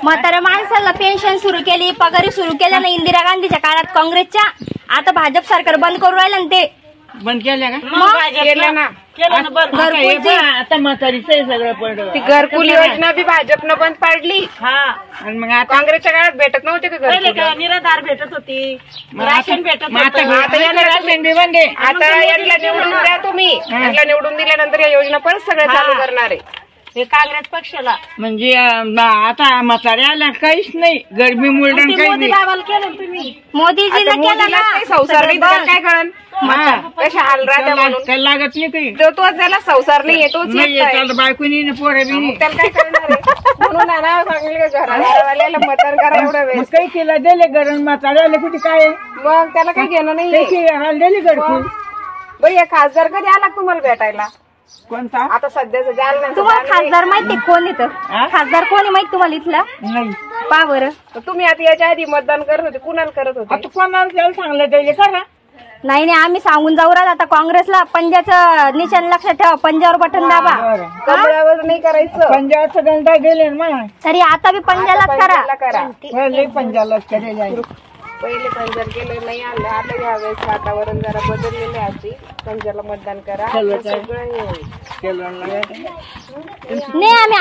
म्हाताऱ्या माणसाला पेन्शन सुरू केली, पगारी सुरू केल्या ना इंदिरा गांधीच्या काळात काँग्रेसच्या. आता भाजप सरकार बंद करू राहिलं ना, ते बंद केलं का? केलं ना घरकुलची आता म्हातारीचं सगळं पडलं. ती घरकुल योजना बी भाजपनं बंद पाडली. आणि मग आता काँग्रेसच्या काळात भेटत नव्हते का घरकुल? निराधार भेटत होती, राशन भेटत आता राशन बी बंद आहे. आता यांना निवडून द्या तुम्ही. यांना निवडून दिल्यानंतर या योजना परत सगळ्या चालू करणार आहे. हे काँग्रेस पक्षाला म्हणजे आता म्हातारे आल्या काहीच नाही, गरमीमुळे काही मोदी नाही. बाबाला केलं तुम्ही. मोदीजीला केलं मोदीलाच ना काही संसार नाही तर काय कळण कशा हाल राहत्या म्हणून. त्याला लागत नाही काही. तो त्याला संसार नाहीये, तोच नाही एकटा आहे. त्याला बायकोनी पोरं बी नाही. त्याला काय करणार आहे? म्हणून आहे ना चांगले घरावाल्याला मतदान करा एवढा वेळ. मग काही केलं दिले गरण म्हातारे आले कुठे काय मग त्याला काही घेणं नाही. दिली घरकुल. बरं या खासदार कधी आला तुम्हाला भेटायला? कोणता? आता सध्याचं जालना तुम्हाला खासदार माहिती कोण येतं? खासदार कोणी माहित तुम्हाला इथला? नाही. पा बरं. तुम्ही आता याच्या आधी मतदान करत होते, कुणाला करत होते? आता कोणाला त्याला सांगलं त्याला करा. नाही नाही, आम्ही सांगून जाऊ राहिलो आता काँग्रेसला. पंजाचं निशाण लक्षात ठेवा, पंजावर बटन दाबा. कमळावर नाही करायचं. पंजाबचं गंडा गेले ना मग. तरी आता बी पंजालाच करा. पहिले पंजाबलाच केलेले आहे. पहिले पंजाब गेले नाही आलं. आता यावेळेस वातावरण जरा बदललेलं आहे. आजी पंजाबला मतदान करा. चला, सगळं हे होईल. केलं ना. नाही आम्ही